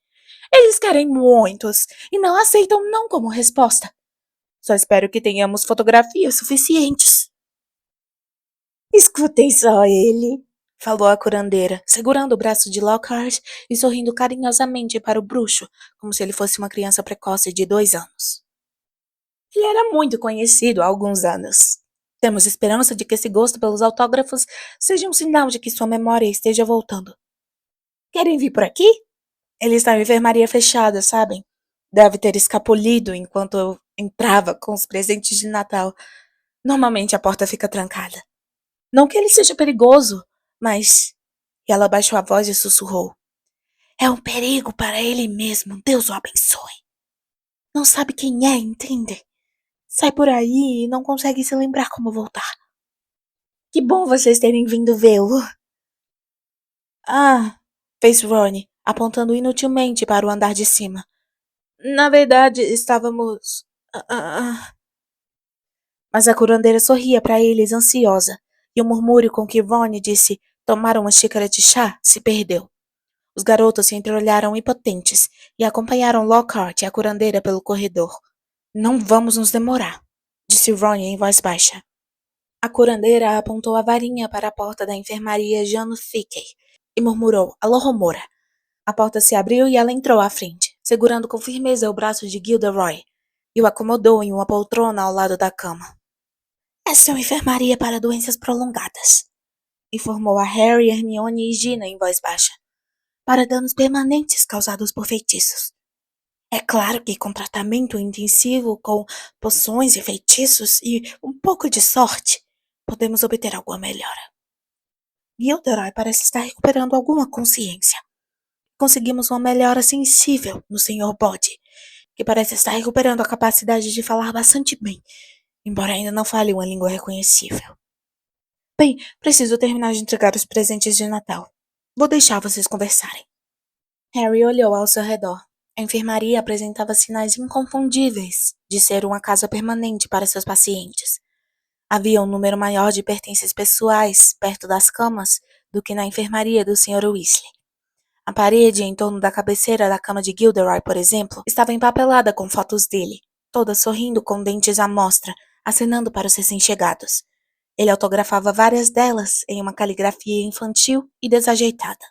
Eles querem muitos e não aceitam não como resposta. Só espero que tenhamos fotografias suficientes. Escutem só ele, falou a curandeira, segurando o braço de Lockhart e sorrindo carinhosamente para o bruxo, como se ele fosse uma criança precoce de 2 anos. Ele era muito conhecido há alguns anos. Temos esperança de que esse gosto pelos autógrafos seja um sinal de que sua memória esteja voltando. Querem vir por aqui? Ele está em enfermaria fechada, sabem? Deve ter escapulido enquanto eu entrava com os presentes de Natal. Normalmente a porta fica trancada. Não que ele seja perigoso, mas... E ela baixou a voz e sussurrou. É um perigo para ele mesmo, Deus o abençoe. Não sabe quem é, entende? Sai por aí e não consegue se lembrar como voltar. Que bom vocês terem vindo vê-lo. Ah, fez Ronnie, apontando inutilmente para o andar de cima. Na verdade, estávamos... Mas a curandeira sorria para eles, ansiosa, e o murmúrio com que Ronnie disse tomar uma xícara de chá se perdeu. Os garotos se entreolharam impotentes e acompanharam Lockhart e a curandeira pelo corredor. Não vamos nos demorar, disse Ronnie em voz baixa. A curandeira apontou a varinha para a porta da enfermaria Jano Fickey e murmurou, alô Romora. A porta se abriu e ela entrou à frente, segurando com firmeza o braço de Gilderoy, e o acomodou em uma poltrona ao lado da cama. Esta é uma enfermaria para doenças prolongadas, informou a Harry, Hermione e Gina em voz baixa, para danos permanentes causados por feitiços. É claro que com tratamento intensivo, com poções e feitiços e um pouco de sorte, podemos obter alguma melhora. Gilderoy parece estar recuperando alguma consciência. Conseguimos uma melhora sensível no Sr. Bode, que parece estar recuperando a capacidade de falar bastante bem, embora ainda não fale uma língua reconhecível. Bem, preciso terminar de entregar os presentes de Natal. Vou deixar vocês conversarem. Harry olhou ao seu redor. A enfermaria apresentava sinais inconfundíveis de ser uma casa permanente para seus pacientes. Havia um número maior de pertences pessoais perto das camas do que na enfermaria do Sr. Weasley. A parede em torno da cabeceira da cama de Gilderoy, por exemplo, estava empapelada com fotos dele, todas sorrindo com dentes à mostra, acenando para os recém-chegados. Ele autografava várias delas em uma caligrafia infantil e desajeitada.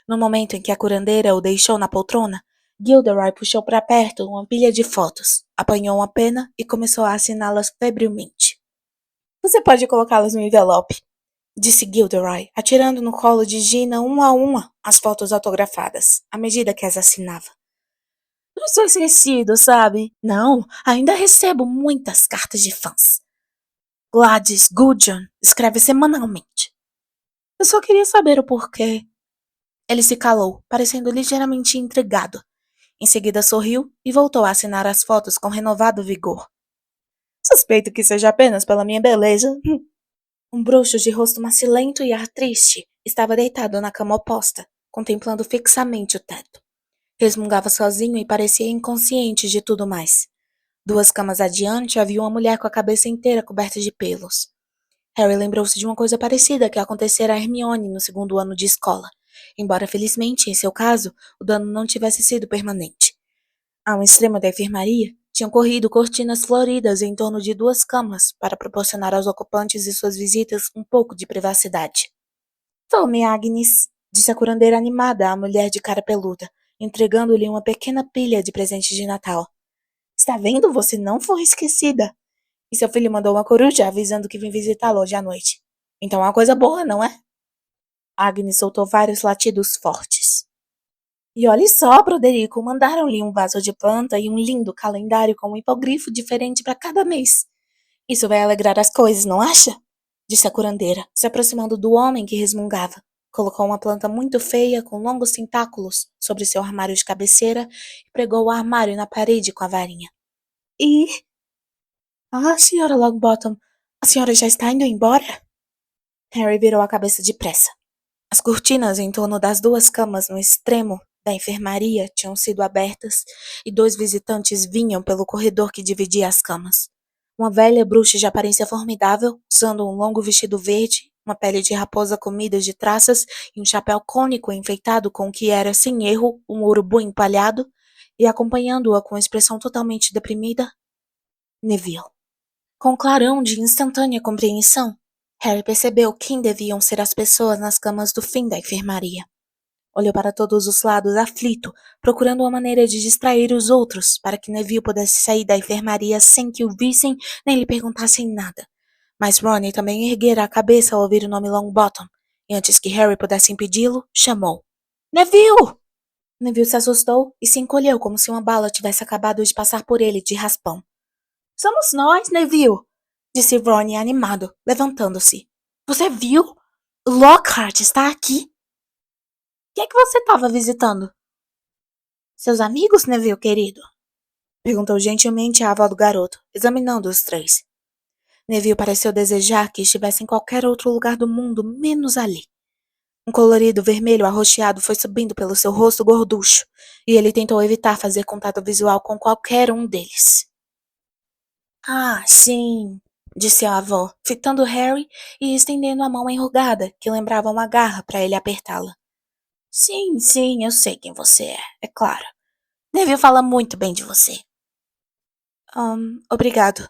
No momento em que a curandeira o deixou na poltrona, Gilderoy puxou para perto uma pilha de fotos, apanhou uma pena e começou a assiná-las febrilmente. Você pode colocá-las no envelope, disse Gilderoy, atirando no colo de Gina uma a uma as fotos autografadas, à medida que as assinava. Não sou esquecido, sabe? Não, ainda recebo muitas cartas de fãs. Gladys Gudgeon escreve semanalmente. Eu só queria saber o porquê. Ele se calou, parecendo ligeiramente intrigado. Em seguida sorriu e voltou a assinar as fotos com renovado vigor. Suspeito que seja apenas pela minha beleza. Um bruxo de rosto macilento e ar triste estava deitado na cama oposta, contemplando fixamente o teto. Resmungava sozinho e parecia inconsciente de tudo mais. 2 camas adiante havia uma mulher com a cabeça inteira coberta de pelos. Harry lembrou-se de uma coisa parecida que acontecera a Hermione no 2º ano de escola, embora felizmente, em seu caso, o dano não tivesse sido permanente. A um extremo da enfermaria, tinham corrido cortinas floridas em torno de 2 camas para proporcionar aos ocupantes de suas visitas um pouco de privacidade. Tome, Agnes, disse a curandeira animada à mulher de cara peluda, entregando-lhe uma pequena pilha de presentes de Natal. Está vendo? Você não foi esquecida. E seu filho mandou uma coruja avisando que vim visitá-lo hoje à noite. Então é uma coisa boa, não é? Agnes soltou vários latidos fortes. E olhe só, Broderico, mandaram-lhe um vaso de planta e um lindo calendário com um hipogrifo diferente para cada mês. Isso vai alegrar as coisas, não acha? Disse a curandeira, se aproximando do homem que resmungava. Colocou uma planta muito feia, com longos tentáculos, sobre seu armário de cabeceira e pregou o armário na parede com a varinha. E... Ah, senhora Longbottom, a senhora já está indo embora? Harry virou a cabeça depressa. As cortinas em torno das duas camas no extremo da enfermaria tinham sido abertas e dois visitantes vinham pelo corredor que dividia as camas. Uma velha bruxa de aparência formidável, usando um longo vestido verde, uma pele de raposa comida de traças e um chapéu cônico enfeitado com o que era, sem erro, um urubu empalhado, e acompanhando-a com expressão totalmente deprimida, Neville. Com clarão de instantânea compreensão, Harry percebeu quem deviam ser as pessoas nas camas do fim da enfermaria. Olhou para todos os lados aflito, procurando uma maneira de distrair os outros, para que Neville pudesse sair da enfermaria sem que o vissem nem lhe perguntassem nada. Mas Ron também erguera a cabeça ao ouvir o nome Longbottom, e antes que Harry pudesse impedi-lo, chamou. Neville! Neville se assustou e se encolheu como se uma bala tivesse acabado de passar por ele de raspão. Somos nós, Neville! Disse Ron animado, levantando-se. Você viu? Lockhart está aqui! O que é que você estava visitando? Seus amigos, Neville, querido? Perguntou gentilmente a avó do garoto, examinando os três. Neville pareceu desejar que estivesse em qualquer outro lugar do mundo, menos ali. Um colorido vermelho arroxeado foi subindo pelo seu rosto gorducho, e ele tentou evitar fazer contato visual com qualquer um deles. Ah, sim, disse a avó, fitando Harry e estendendo a mão enrugada, que lembrava uma garra para ele apertá-la. Sim, eu sei quem você é claro. Neville fala muito bem de você. Obrigado,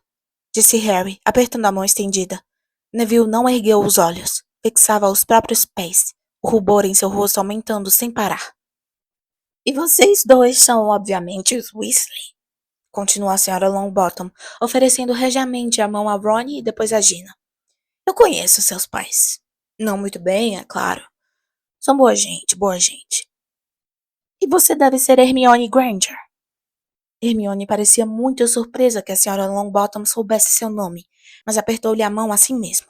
disse Harry, apertando a mão estendida. Neville não ergueu os olhos, fixava os próprios pés, o rubor em seu rosto aumentando sem parar. E vocês dois são, obviamente, os Weasley, continuou a senhora Longbottom, oferecendo regiamente a mão a Ron e depois a Gina. Eu conheço seus pais. Não muito bem, é claro. São boa gente, boa gente. E você deve ser Hermione Granger. Hermione parecia muito surpresa que a senhora Longbottom soubesse seu nome, mas apertou-lhe a mão assim mesmo.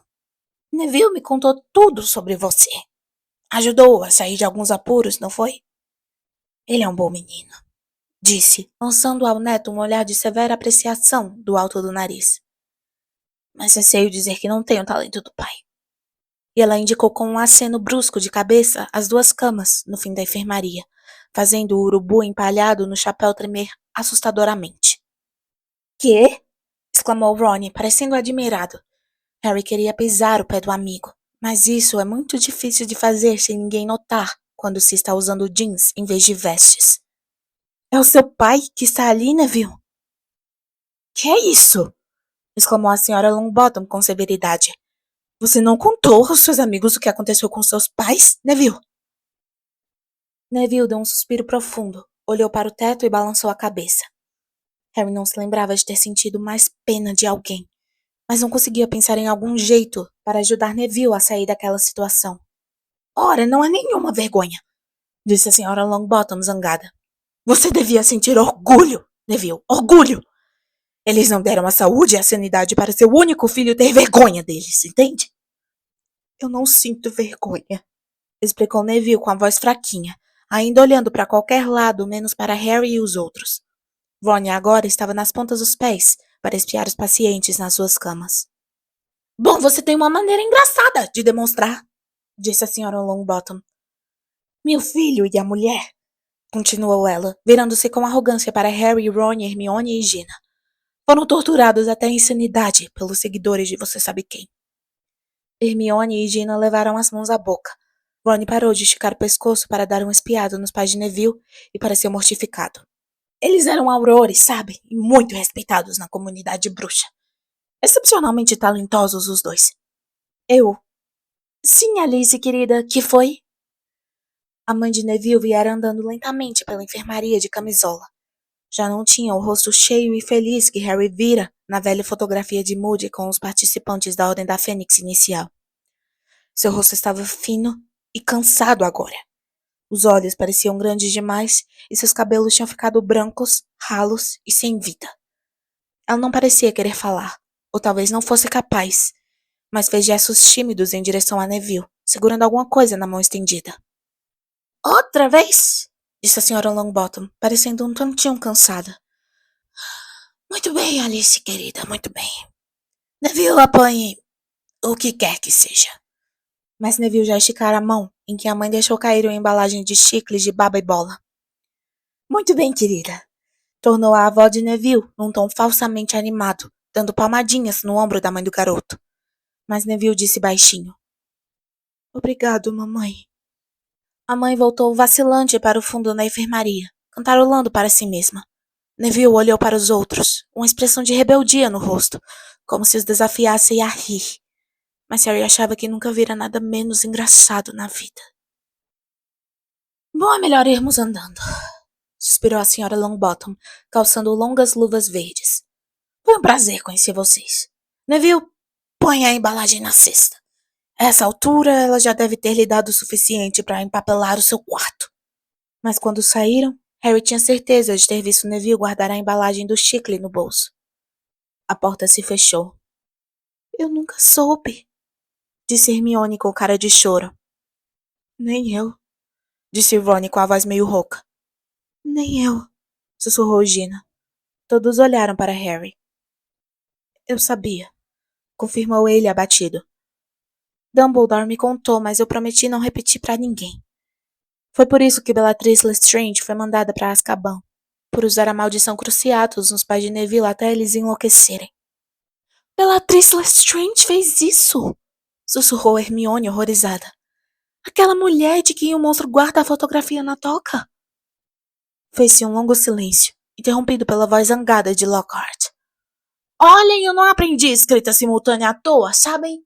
Neville me contou tudo sobre você. Ajudou-o a sair de alguns apuros, não foi? Ele é um bom menino, disse, lançando ao neto um olhar de severa apreciação do alto do nariz. Mas receio dizer que não tenho o talento do pai. E ela indicou com um aceno brusco de cabeça as duas camas no fim da enfermaria, fazendo o urubu empalhado no chapéu tremer assustadoramente. Quê? Exclamou Ron, parecendo admirado. Harry queria pisar o pé do amigo, mas isso é muito difícil de fazer sem ninguém notar quando se está usando jeans em vez de vestes. É o seu pai que está ali, Neville? Que é isso? Exclamou a senhora Longbottom com severidade. Você não contou aos seus amigos o que aconteceu com seus pais, Neville? Neville deu um suspiro profundo, olhou para o teto e balançou a cabeça. Harry não se lembrava de ter sentido mais pena de alguém, mas não conseguia pensar em algum jeito para ajudar Neville a sair daquela situação. Ora, não é nenhuma vergonha, disse a senhora Longbottom zangada. Você devia sentir orgulho, Neville, orgulho! Eles não deram a saúde e a sanidade para seu único filho ter vergonha deles, entende? Eu não sinto vergonha, explicou Neville com a voz fraquinha, ainda olhando para qualquer lado menos para Harry e os outros. Ron agora estava nas pontas dos pés para espiar os pacientes nas suas camas. Bom, você tem uma maneira engraçada de demonstrar, disse a senhora Longbottom. Meu filho e a mulher, continuou ela, virando-se com arrogância para Harry, Ron, Hermione e Gina. Foram torturados até a insanidade pelos seguidores de você sabe quem. Hermione e Gina levaram as mãos à boca. Ron parou de esticar o pescoço para dar uma espiada nos pais de Neville e pareceu mortificado. Eles eram aurores, sabe? E muito respeitados na comunidade bruxa. Excepcionalmente talentosos os dois. Eu... Sim, Alice, querida, que foi? A mãe de Neville viera andando lentamente pela enfermaria de camisola. Já não tinha o rosto cheio e feliz que Harry vira na velha fotografia de Moody com os participantes da Ordem da Fênix inicial. Seu rosto estava fino e cansado agora. Os olhos pareciam grandes demais e seus cabelos tinham ficado brancos, ralos e sem vida. Ela não parecia querer falar, ou talvez não fosse capaz, mas fez gestos tímidos em direção a Neville, segurando alguma coisa na mão estendida. Outra vez? Disse a senhora Longbottom, parecendo um tantinho cansada. Muito bem, Alice, querida, muito bem. Neville, apanhe o que quer que seja. Mas Neville já esticara a mão em que a mãe deixou cair uma embalagem de chicles de baba e bola. Muito bem, querida, tornou a avó de Neville num tom falsamente animado, dando palmadinhas no ombro da mãe do garoto. Mas Neville disse baixinho: Obrigado, mamãe. A mãe voltou vacilante para o fundo da enfermaria, cantarolando para si mesma. Neville olhou para os outros, uma expressão de rebeldia no rosto, como se os desafiasse a rir. Mas Harry achava que nunca vira nada menos engraçado na vida. Bom, é melhor irmos andando, suspirou a senhora Longbottom, calçando longas luvas verdes. Foi um prazer conhecer vocês. Neville, põe a embalagem na cesta. A essa altura, ela já deve ter lhe dado o suficiente para empapelar o seu quarto. Mas quando saíram, Harry tinha certeza de ter visto Neville guardar a embalagem do chicle no bolso. A porta se fechou. Eu nunca soube, disse Hermione com cara de choro. Nem eu, disse Ron com a voz meio rouca. Nem eu, sussurrou Gina. Todos olharam para Harry. Eu sabia, confirmou ele abatido. Dumbledore me contou, mas eu prometi não repetir para ninguém. Foi por isso que Bellatrix Lestrange foi mandada para Azkaban, por usar a maldição Cruciatus nos pais de Neville até eles enlouquecerem. Bellatrix Lestrange fez isso! Sussurrou Hermione horrorizada. Aquela mulher de quem o monstro guarda a fotografia na toca? Fez-se um longo silêncio, interrompido pela voz zangada de Lockhart. Olhem, eu não aprendi escrita simultânea à toa, sabem?